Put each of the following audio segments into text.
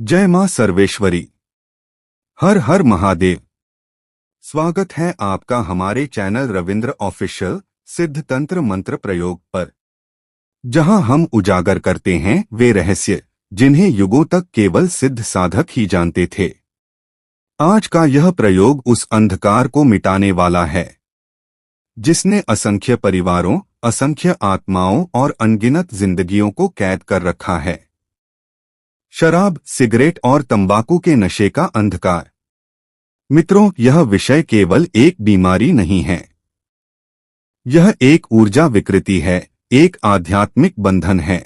जय मां सर्वेश्वरी। हर हर महादेव। स्वागत है आपका हमारे चैनल रविंद्र ऑफिशियल सिद्ध तंत्र मंत्र प्रयोग पर, जहां हम उजागर करते हैं वे रहस्य जिन्हें युगों तक केवल सिद्ध साधक ही जानते थे। आज का यह प्रयोग उस अंधकार को मिटाने वाला है जिसने असंख्य परिवारों, असंख्य आत्माओं और अनगिनत जिंदगियों को कैद कर रखा है। शराब, सिगरेट और तंबाकू के नशे का अंधकार। मित्रों, यह विषय केवल एक बीमारी नहीं है, यह एक ऊर्जा विकृति है, एक आध्यात्मिक बंधन है।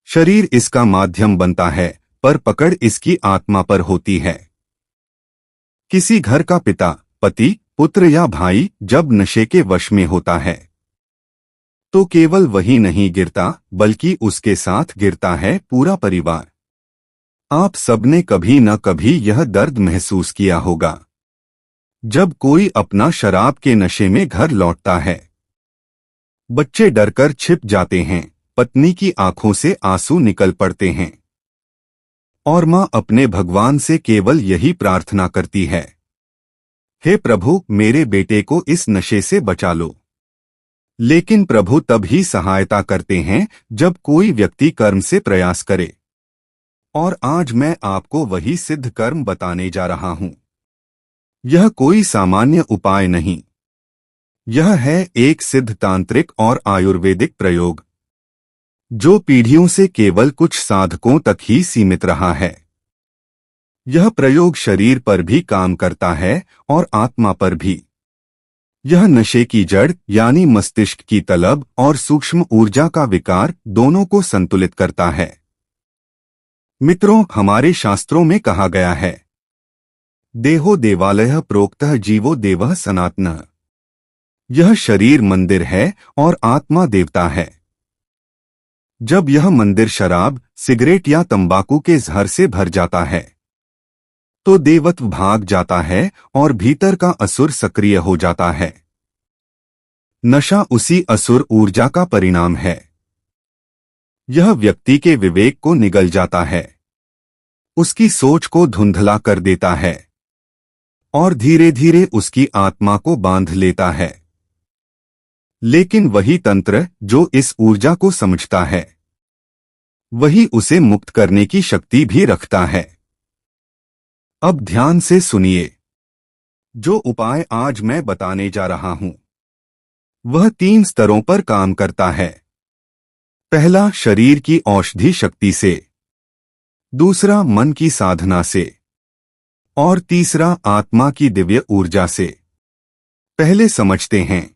शरीर इसका माध्यम बनता है, पर पकड़ इसकी आत्मा पर होती है। किसी घर का पिता, पति, पुत्र या भाई जब नशे के वश में होता है तो केवल वही नहीं गिरता, बल्कि उसके साथ गिरता है पूरा परिवार। आप सबने कभी न कभी यह दर्द महसूस किया होगा जब कोई अपना शराब के नशे में घर लौटता है। बच्चे डरकर छिप जाते हैं, पत्नी की आंखों से आंसू निकल पड़ते हैं और मां अपने भगवान से केवल यही प्रार्थना करती है, हे प्रभु, मेरे बेटे को इस नशे से बचा लो। लेकिन प्रभु तब ही सहायता करते हैं जब कोई व्यक्ति कर्म से प्रयास करे। और आज मैं आपको वही सिद्ध कर्म बताने जा रहा हूं। यह कोई सामान्य उपाय नहीं, यह है एक सिद्ध तांत्रिक और आयुर्वेदिक प्रयोग जो पीढ़ियों से केवल कुछ साधकों तक ही सीमित रहा है। यह प्रयोग शरीर पर भी काम करता है और आत्मा पर भी। यह नशे की जड़ यानी मस्तिष्क की तलब और सूक्ष्म ऊर्जा का विकार दोनों को संतुलित करता है। मित्रों, हमारे शास्त्रों में कहा गया है, देहो देवालयः प्रोक्तः जीवो देवः सनातनः। यह शरीर मंदिर है और आत्मा देवता है। जब यह मंदिर शराब, सिगरेट या तंबाकू के जहर से भर जाता है तो देवत्व भाग जाता है और भीतर का असुर सक्रिय हो जाता है। नशा उसी असुर ऊर्जा का परिणाम है। यह व्यक्ति के विवेक को निगल जाता है, उसकी सोच को धुंधला कर देता है और धीरे धीरे उसकी आत्मा को बांध लेता है। लेकिन वही तंत्र जो इस ऊर्जा को समझता है, वही उसे मुक्त करने की शक्ति भी रखता है। अब ध्यान से सुनिए, जो उपाय आज मैं बताने जा रहा हूं वह 3 स्तरों पर काम करता है। पहला, शरीर की औषधि शक्ति से, दूसरा, मन की साधना से और तीसरा, आत्मा की दिव्य ऊर्जा से। पहले समझते हैं।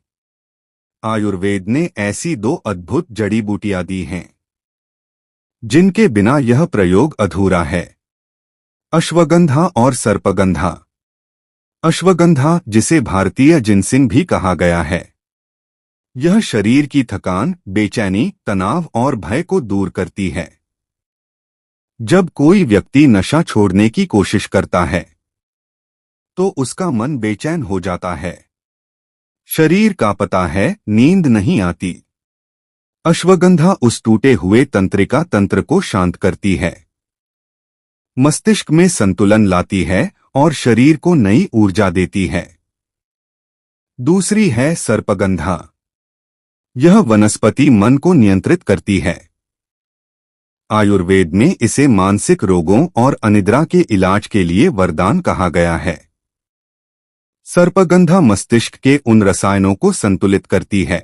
आयुर्वेद ने ऐसी 2 अद्भुत जड़ी बूटियां दी हैं जिनके बिना यह प्रयोग अधूरा है, अश्वगंधा और सर्पगंधा। अश्वगंधा, जिसे भारतीय जिनसिंग भी कहा गया है, यह शरीर की थकान, बेचैनी, तनाव और भय को दूर करती है। जब कोई व्यक्ति नशा छोड़ने की कोशिश करता है तो उसका मन बेचैन हो जाता है, शरीर कांपता है, नींद नहीं आती। अश्वगंधा उस टूटे हुए तंत्रिका तंत्र को शांत करती है, मस्तिष्क में संतुलन लाती है और शरीर को नई ऊर्जा देती है। दूसरी है सर्पगंधा। यह वनस्पति मन को नियंत्रित करती है। आयुर्वेद में इसे मानसिक रोगों और अनिद्रा के इलाज के लिए वरदान कहा गया है। सर्पगंधा मस्तिष्क के उन रसायनों को संतुलित करती है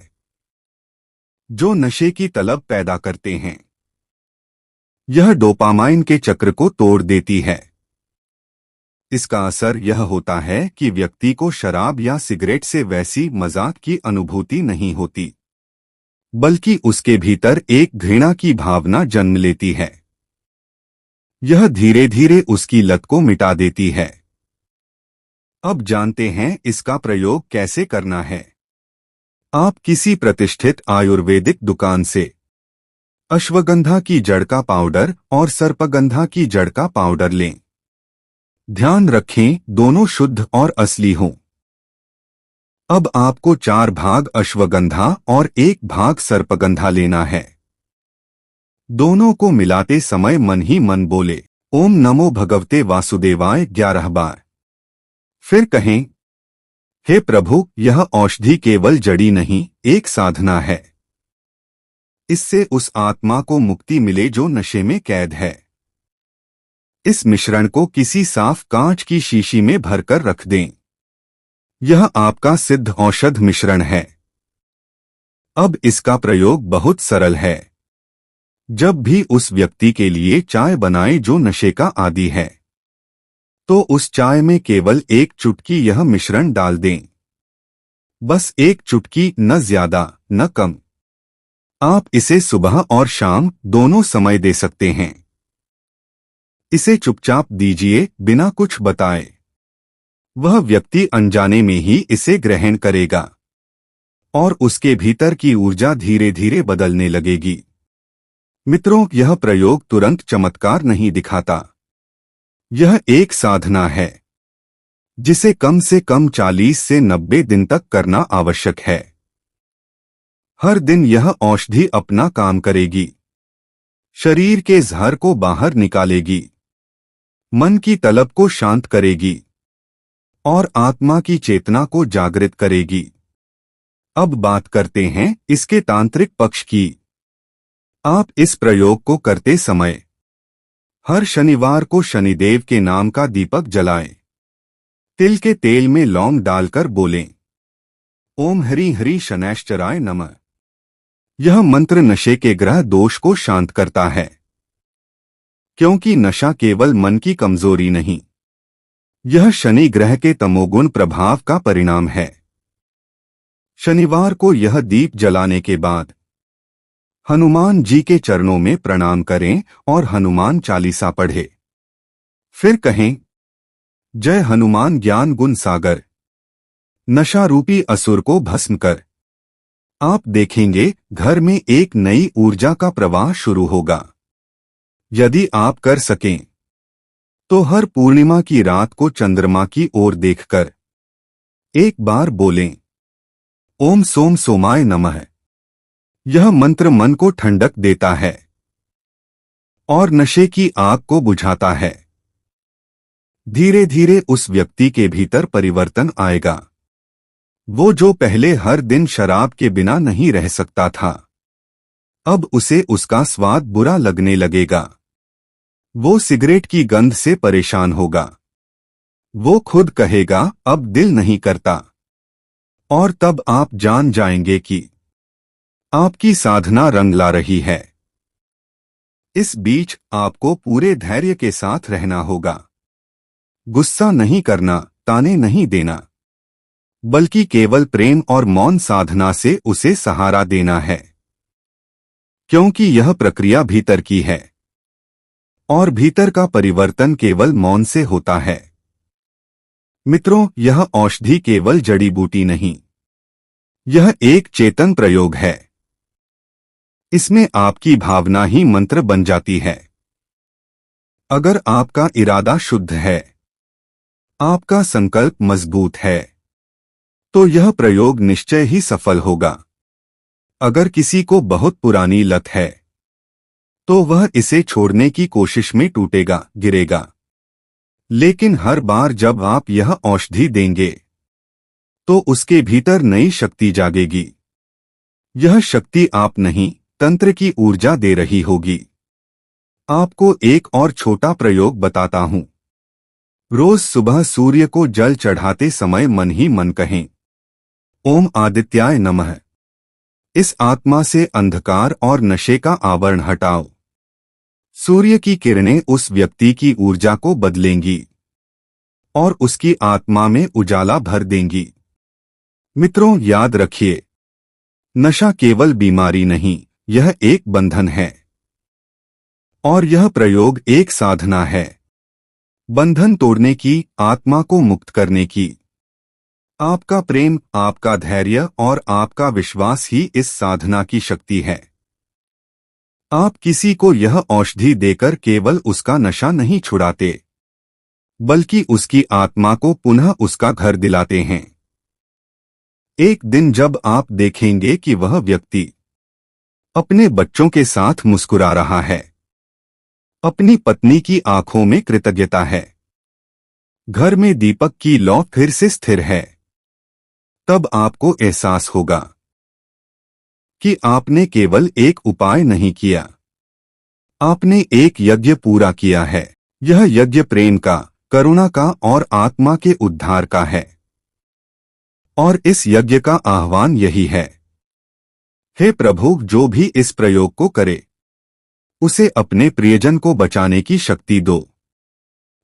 जो नशे की तलब पैदा करते हैं। यह डोपामाइन के चक्र को तोड़ देती है। इसका असर यह होता है कि व्यक्ति को शराब या सिगरेट से वैसी मजाक की अनुभूति नहीं होती, बल्कि उसके भीतर एक घृणा की भावना जन्म लेती है। यह धीरे धीरे उसकी लत को मिटा देती है। अब जानते हैं इसका प्रयोग कैसे करना है। आप किसी प्रतिष्ठित आयुर्वेदिक दुकान से अश्वगंधा की जड़ का पाउडर और सर्पगंधा की जड़ का पाउडर लें। ध्यान रखें, दोनों शुद्ध और असली हों। अब आपको 4 भाग अश्वगंधा और 1 भाग सर्पगंधा लेना है। दोनों को मिलाते समय मन ही मन बोले ओम नमो भगवते वासुदेवाय 11 बार। फिर कहें, हे प्रभु, यह औषधि केवल जड़ी नहीं, एक साधना है। इससे उस आत्मा को मुक्ति मिले जो नशे में कैद है। इस मिश्रण को किसी साफ कांच की शीशी में भरकर रख दें। यह आपका सिद्ध औषध मिश्रण है। अब इसका प्रयोग बहुत सरल है। जब भी उस व्यक्ति के लिए चाय बनाए जो नशे का आदी है, तो उस चाय में केवल एक चुटकी यह मिश्रण डाल दें। बस एक चुटकी, न ज्यादा न कम। आप इसे सुबह और शाम दोनों समय दे सकते हैं। इसे चुपचाप दीजिए, बिना कुछ बताए। वह व्यक्ति अनजाने में ही इसे ग्रहण करेगा और उसके भीतर की ऊर्जा धीरे धीरे बदलने लगेगी। मित्रों, यह प्रयोग तुरंत चमत्कार नहीं दिखाता। यह एक साधना है जिसे कम से कम 40 से 90 दिन तक करना आवश्यक है। हर दिन यह औषधि अपना काम करेगी। शरीर के जहर को बाहर निकालेगी, मन की तलब को शांत करेगी और आत्मा की चेतना को जागृत करेगी। अब बात करते हैं इसके तांत्रिक पक्ष की। आप इस प्रयोग को करते समय हर शनिवार को शनिदेव के नाम का दीपक जलाएं। तिल के तेल में लौंग डालकर बोलें, ओम हरि हरि शनैश्चराय नमः। यह मंत्र नशे के ग्रह दोष को शांत करता है, क्योंकि नशा केवल मन की कमजोरी नहीं, यह शनि ग्रह के तमोगुण प्रभाव का परिणाम है। शनिवार को यह दीप जलाने के बाद हनुमान जी के चरणों में प्रणाम करें और हनुमान चालीसा पढ़े। फिर कहें, जय हनुमान ज्ञान गुण सागर, नशा रूपी असुर को भस्म कर। आप देखेंगे घर में एक नई ऊर्जा का प्रवाह शुरू होगा। यदि आप कर सकें तो हर पूर्णिमा की रात को चंद्रमा की ओर देखकर एक बार बोलें, ओम सोम सोमाय नमः। यह मंत्र मन को ठंडक देता है और नशे की आग को बुझाता है। धीरे धीरे उस व्यक्ति के भीतर परिवर्तन आएगा। वो जो पहले हर दिन शराब के बिना नहीं रह सकता था, अब उसे उसका स्वाद बुरा लगने लगेगा। वो सिगरेट की गंध से परेशान होगा। वो खुद कहेगा, अब दिल नहीं करता। और तब आप जान जाएंगे कि आपकी साधना रंग ला रही है। इस बीच आपको पूरे धैर्य के साथ रहना होगा। गुस्सा नहीं करना, ताने नहीं देना, बल्कि केवल प्रेम और मौन साधना से उसे सहारा देना है, क्योंकि यह प्रक्रिया भीतर की है और भीतर का परिवर्तन केवल मौन से होता है। मित्रों, यह औषधि केवल जड़ी बूटी नहीं, यह एक चेतन प्रयोग है। इसमें आपकी भावना ही मंत्र बन जाती है। अगर आपका इरादा शुद्ध है, आपका संकल्प मजबूत है, तो यह प्रयोग निश्चय ही सफल होगा। अगर किसी को बहुत पुरानी लत है, तो वह इसे छोड़ने की कोशिश में टूटेगा, गिरेगा। लेकिन हर बार जब आप यह औषधि देंगे, तो उसके भीतर नई शक्ति जागेगी। यह शक्ति आप नहीं, तंत्र की ऊर्जा दे रही होगी। आपको एक और छोटा प्रयोग बताता हूं। रोज सुबह सूर्य को जल चढ़ाते समय मन ही मन कहें, ओम आदित्याय नमः। इस आत्मा से अंधकार और नशे का आवरण हटाओ। सूर्य की किरणें उस व्यक्ति की ऊर्जा को बदलेंगी और उसकी आत्मा में उजाला भर देंगी। मित्रों, याद रखिए, नशा केवल बीमारी नहीं, यह एक बंधन है और यह प्रयोग एक साधना है, बंधन तोड़ने की, आत्मा को मुक्त करने की। आपका प्रेम, आपका धैर्य और आपका विश्वास ही इस साधना की शक्ति है। आप किसी को यह औषधि देकर केवल उसका नशा नहीं छुड़ाते, बल्कि उसकी आत्मा को पुनः उसका घर दिलाते हैं। एक दिन जब आप देखेंगे कि वह व्यक्ति अपने बच्चों के साथ मुस्कुरा रहा है। अपनी पत्नी की आंखों में कृतज्ञता है। घर में दीपक की लौ फिर से स्थिर है। तब आपको एहसास होगा कि आपने केवल एक उपाय नहीं किया, आपने एक यज्ञ पूरा किया है। यह यज्ञ प्रेम का, करुणा का और आत्मा के उद्धार का है। और इस यज्ञ का आह्वान यही है, हे प्रभु, जो भी इस प्रयोग को करे उसे अपने प्रियजन को बचाने की शक्ति दो।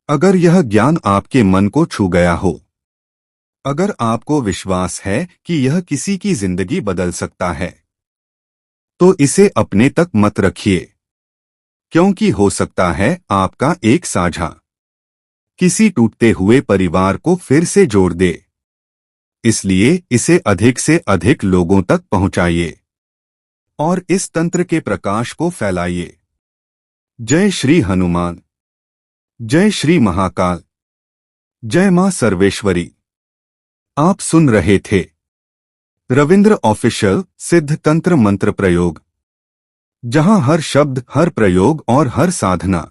अगर यह ज्ञान आपके मन को छू गया हो, अगर आपको विश्वास है कि यह किसी की जिंदगी बदल सकता है, तो इसे अपने तक मत रखिए, क्योंकि हो सकता है आपका एक साझा किसी टूटते हुए परिवार को फिर से जोड़ दे। इसलिए इसे अधिक से अधिक लोगों तक पहुंचाइए और इस तंत्र के प्रकाश को फैलाइए। जय श्री हनुमान, जय श्री महाकाल, जय मां सर्वेश्वरी। आप सुन रहे थे रविंद्र ऑफिशियल सिद्ध तंत्र मंत्र प्रयोग, जहां हर शब्द, हर प्रयोग और हर साधना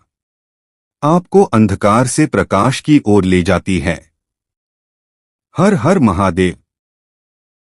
आपको अंधकार से प्रकाश की ओर ले जाती है। हर हर महादेव।